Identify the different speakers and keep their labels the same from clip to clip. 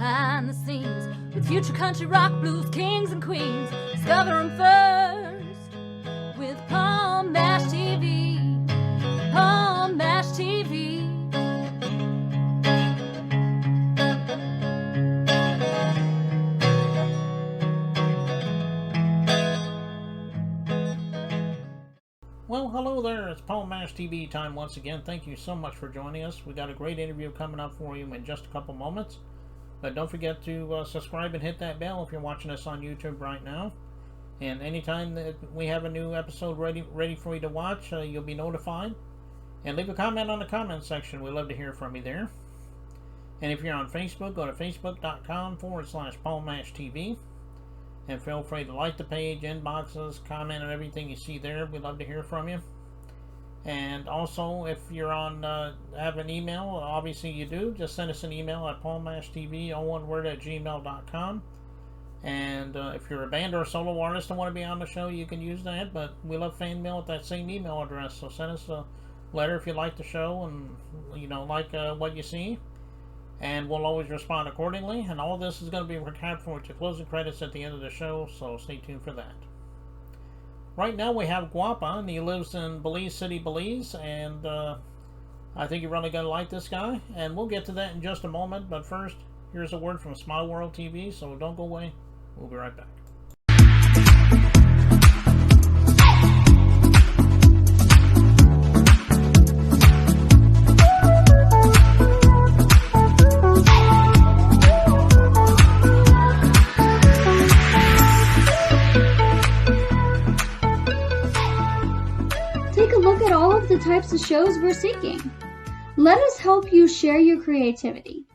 Speaker 1: behind the scenes with future country rock blues kings and queens. Discover them first with Palm Mash TV. Palm Mash TV.
Speaker 2: Well, hello there. It's Palm Mash TV time once again. Thank you so much for joining us. We got a great interview coming up for you in just a couple moments. But don't forget to subscribe and hit that bell if you're watching us on YouTube right now. And anytime that we have a new episode ready for you to watch, you'll be notified. And leave a comment on the comment section. We'd love to hear from you there. And if you're on Facebook, go to facebook.com/PalmMashTV. And feel free to like the page, inboxes, comment on everything you see there. We'd love to hear from you. And also, if you're on, have an email, obviously you do, just send us an email at palmmashtv, all one word, @gmail.com. And if you're a band or a solo artist and want to be on the show, you can use that. But we love fan mail at that same email address. So send us a letter if you like the show and, like what you see. And we'll always respond accordingly. And all this is going to be recorded for to closing credits at the end of the show, so stay tuned for that. Right now we have GWAPPAH, and he lives in Belize City, Belize. And I think you're really going to like this guy. And we'll get to that in just a moment. But first, here's a word from Smile World TV, so don't go away. We'll be right back.
Speaker 3: The types of shows we're seeking. Let us help you share your creativity.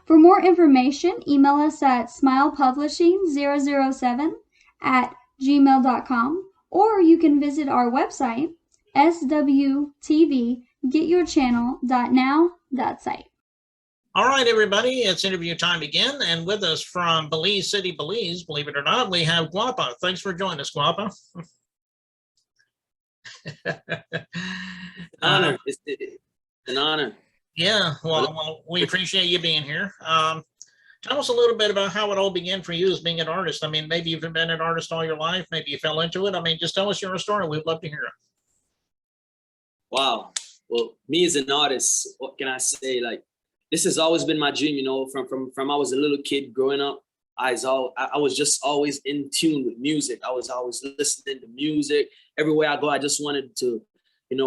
Speaker 3: For more information, email us at smilepublishing007@gmail.com, or you can visit our website, swtvgetyourchannel.now.site.
Speaker 2: All right, everybody, it's interview time again, and with us from Belize City, Belize, believe it or not, we have GWAPPAH. Thanks for joining us, GWAPPAH.
Speaker 4: Honor. It's an honor.
Speaker 2: Yeah, well, we appreciate you being here. Tell us a little bit about how it all began for you as being an artist. I mean, maybe you've been an artist all your life. Maybe you fell into it. I mean, just tell us your story. We'd love to hear it.
Speaker 4: Wow. Well, me as an artist, what can I say? Like, this has always been my dream, from I was a little kid growing up. I was just always in tune with music. I was always listening to music. Everywhere I go, I just wanted to,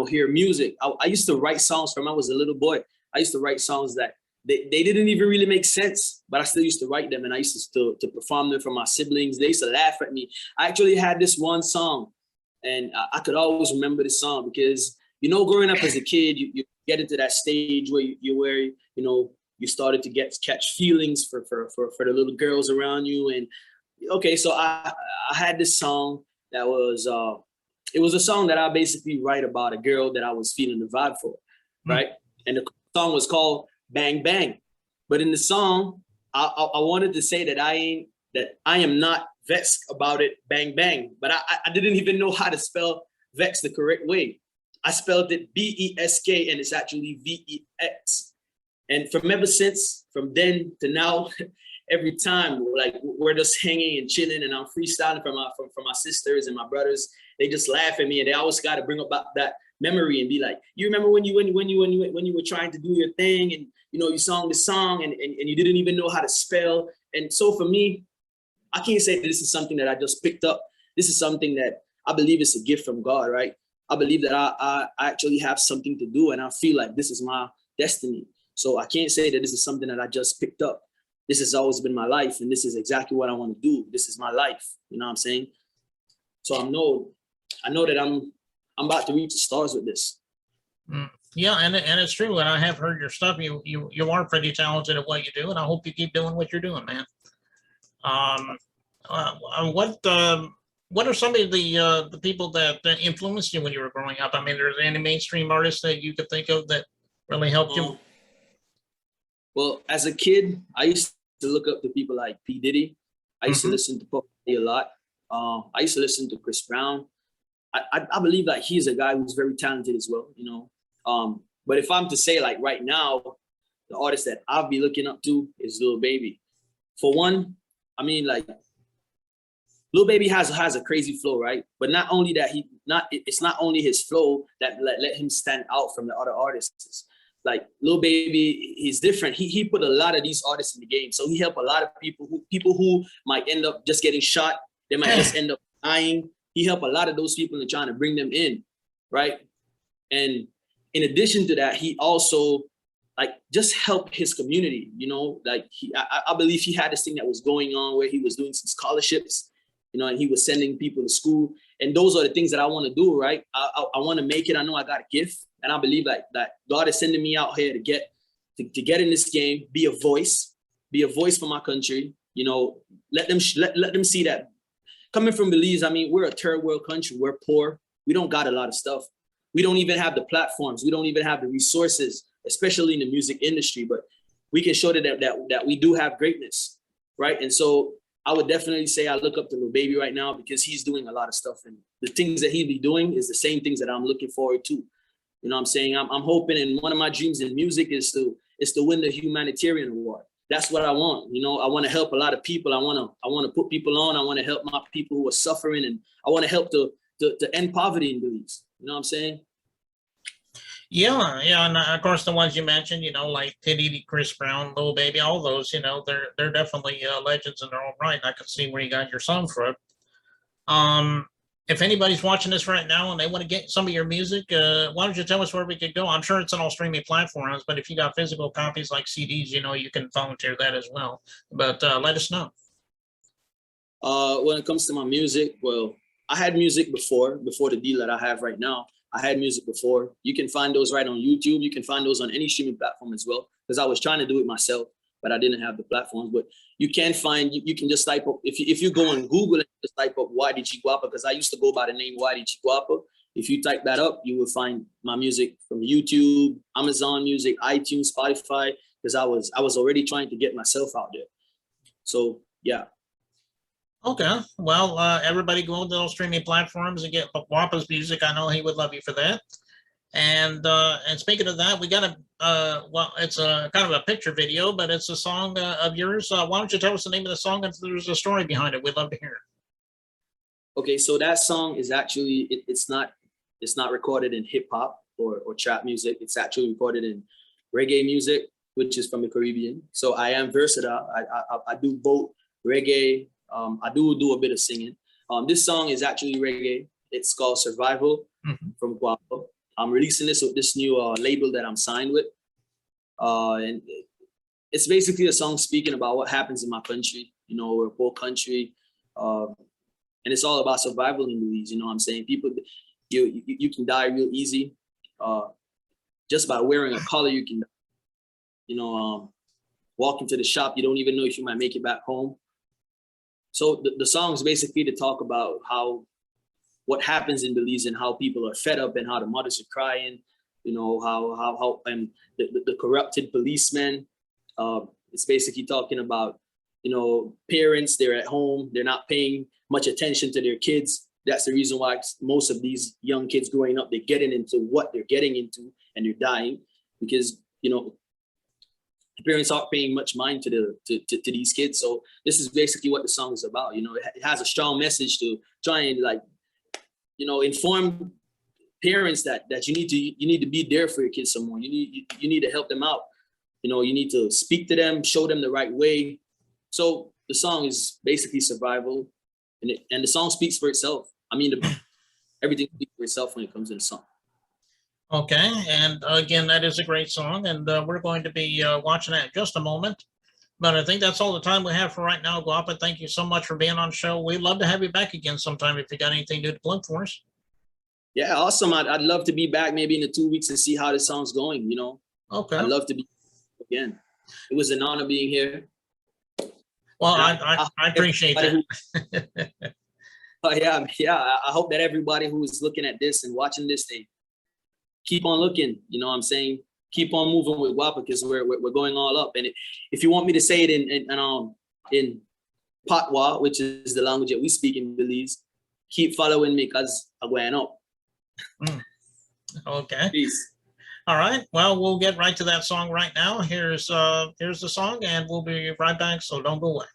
Speaker 4: hear music. I used to write songs from I was a little boy. I used to write songs that they didn't even really make sense, but I still used to write them, and I used to perform them for my siblings. They used to laugh at me. I actually had this one song, and I could always remember this song because, growing up as a kid, you get into that stage where you started to catch feelings for the little girls around you. And okay, so I had this song that was it was a song that I basically write about a girl that I was feeling the vibe for, right? And the song was called Bang Bang. But in the song, I wanted to say that I am not vexed about it, bang bang. But I didn't even know how to spell vex the correct way. I spelled it B-E-S-K, and it's actually V-E-X. And from then to now, every time we're just hanging and chilling, and I'm freestyling from my sisters and my brothers, they just laugh at me, and they always got to bring up that memory and be like, you remember when you were trying to do your thing, and you sang the song and you didn't even know how to spell. And so for me, I can't say that this is something that I just picked up. This is something that I believe is a gift from God, right? I believe that I actually have something to do, and I feel like this is my destiny. So I can't say that this is something that I just picked up. This has always been my life, and this is exactly what I want to do. This is my life. You know what I'm saying? So I know that I'm about to reach the stars with this.
Speaker 2: Yeah, and it's true. And I have heard your stuff. You are pretty talented at what you do, and I hope you keep doing what you're doing, man. What are some of the people that influenced you when you were growing up? I mean, there's any mainstream artists that you could think of that really helped you?
Speaker 4: Well, as a kid, I used to look up to people like P. Diddy. I used to listen to Pop a lot. I used to listen to Chris Brown. I believe that he's a guy who's very talented as well, But if I'm to say, like, right now, the artist that I'll be looking up to is Lil Baby. For one, I mean, like, Lil Baby has a crazy flow, right? But not only that, it's not only his flow that let him stand out from the other artists. Like Lil Baby, he's different. He put a lot of these artists in the game, so he helped a lot of people who might end up just getting shot. They might just end up dying. He helped a lot of those people in trying to bring them in, right? And in addition to that, he also like just helped his community. You know, like I believe he had this thing that was going on where he was doing some scholarships. You know, and he was sending people to school. And those are the things that I want to do, right? I want to make it. I know I got a gift. And I believe like that God is sending me out here to get in this game, be a voice for my country. You know, let them see that coming from Belize, I mean, we're a third world country. We're poor. We don't got a lot of stuff. We don't even have the platforms. We don't even have the resources, especially in the music industry, but we can show that we do have greatness, right? And so I would definitely say I look up to Lil Baby right now because he's doing a lot of stuff, and the things that he be doing is the same things that I'm looking forward to. You know what I'm saying? I'm hoping, and one of my dreams in music is to win the humanitarian award. That's what I want. You know, I want to help a lot of people. I want to put people on. I want to help my people who are suffering, and I want to help to end poverty in Belize. You know what I'm saying?
Speaker 2: Yeah, and of course the ones you mentioned, you know, like Diddy, Chris Brown, Lil Baby, all those, you know, they're definitely legends in their own right. I can see where you got your song from. If anybody's watching this right now and they want to get some of your music, why don't you tell us where we could go? I'm sure it's on all streaming platforms, but if you got physical copies like CDs, you know, you can volunteer that as well. But let us know.
Speaker 4: When it comes to my music, well, I had music before the deal that I have right now. I had music before. You can find those right on YouTube. You can find those on any streaming platform as well, because I was trying to do it myself, but I didn't have the platforms. But you can find, you can just type up, if you go on Google and just type up GWAPPAH, because I used to go by the name GWAPPAH. If you type that up, you will find my music from YouTube, Amazon Music, iTunes, Spotify, because I was already trying to get myself out there. So yeah.
Speaker 2: Okay, well, everybody go to those streaming platforms and get GWAPPAH's music. I know he would love you for that. And speaking of that, we got well, it's a kind of a picture video, but it's a song of yours. Why don't you tell us the name of the song and if there's a story behind it? We'd love to hear it.
Speaker 4: Okay, so that song is actually it's not recorded in hip hop or trap music. It's actually recorded in reggae music, which is from the Caribbean. So I am versatile. I do both reggae. I do a bit of singing. This song is actually reggae. It's called Survival from GWAPPAH. I'm releasing this with this new label that I'm signed with. And it's basically a song speaking about what happens in my country. You know, we're a poor country. And it's all about survival in Belize. You know what I'm saying? People, you can die real easy. Just by wearing a collar, you can, you know, walk into the shop, you don't even know if you might make it back home. So the song is basically to talk about what happens in Belize and how people are fed up and how the mothers are crying, you know, how and the corrupted policemen. It's basically talking about, you know, parents, they're at home, they're not paying much attention to their kids. That's the reason why most of these young kids growing up, they're getting into what they're getting into and they're dying because, you know, the parents aren't paying much mind to these kids. So this is basically what the song is about. You know, it has a strong message to try and, like, you know, inform parents that you need to be there for your kids some more. You need to help them out. You know, you need to speak to them, show them the right way. So the song is basically survival, and the song speaks for itself. I mean, everything speaks for itself when it comes to the song.
Speaker 2: Okay, and again, that is a great song, and we're going to be watching that in just a moment. But I think that's all the time we have for right now, GWAPPAH. Thank you so much for being on the show. We'd love to have you back again sometime if you got anything new to plug for us.
Speaker 4: Yeah, awesome. I'd love to be back maybe in the 2 weeks and see how the song's going, you know.
Speaker 2: Okay.
Speaker 4: I'd love to be again. It was an honor being here.
Speaker 2: Well, I appreciate that.
Speaker 4: Yeah. I hope that everybody who's looking at this and watching this, they keep on looking. You know what I'm saying? Keep on moving with GWAPPAH because we're going all up. And if you want me to say it in Patois, which is the language that we speak in Belize, keep following me because I'm going up.
Speaker 2: Okay.
Speaker 4: Peace.
Speaker 2: All right. Well, we'll get right to that song right now. Here's the song, and we'll be right back. So don't go away.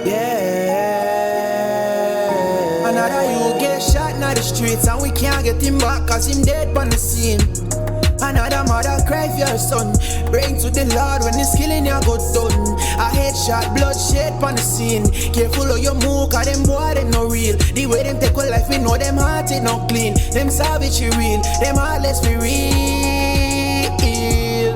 Speaker 5: Yeah. Another you get shot in the streets and we can't get him back cause him dead on the scene. Another mother cry for her son. Bring to the Lord when he's killing your good done. A headshot, bloodshed on the scene. Careful of your move, cause them boy they no real. The way them take a life, we know them heart it not clean. Them savage we real, them heartless we real.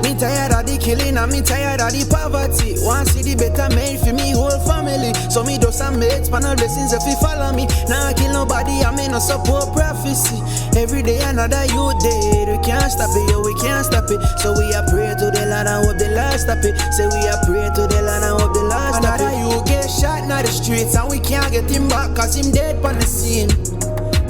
Speaker 5: Me tired of the killing and me tired of the poverty. Want see the better made for me whole family. So me do some mates, panel blessings if you follow me. Nah kill nobody, I may not support prophecy. Every day another youth dead. We can't stop it, yo, we can't stop it. So we are pray to the Lord and hope the Lord stop it. Say we are pray to the Lord and hope the Lord stop it. Another youth get shot in the streets and we can't get him back cause him dead on the scene.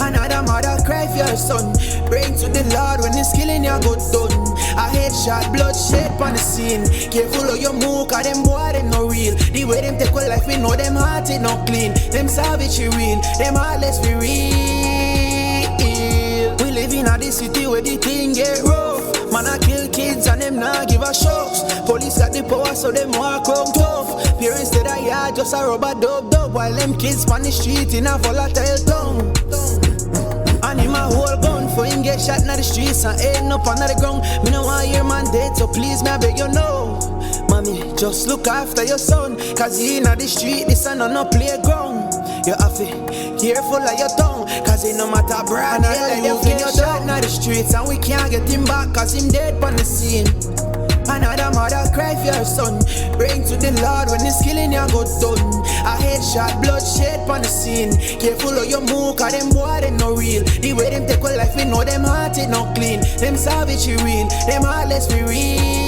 Speaker 5: Another mother cry for her son. Bring to the Lord when he's killing your good done. A headshot, bloodshed on the scene. Careful of your move, cause them boy they no real. The way them take a life, we know them heart it not clean. Them savage we real, them heartless we real. We live in a city where the thing get rough. Man I kill kids and them not give a shucks. Police at the power so them walk around tough. Parents say that yeah just a rubber dub. While them kids on the street in a volatile tongue. And him a whole gun for him get shot in the streets and end up under the ground. Me no want hear man dead, so please me I beg you no. Mommy, just look after your son, cause he in the street, this and no playground. You have to careful of your tongue, cause it no matter brand. And you get shot in the streets and we can't get him back cause him dead on the scene. Another mother cry for her son. Bring to the Lord when he's killing your good done. A headshot, bloodshed on the scene. Careful of your move, cause them boy they no real. The way them take a life, we know them heart it not clean. Them savage we real, them heartless we real.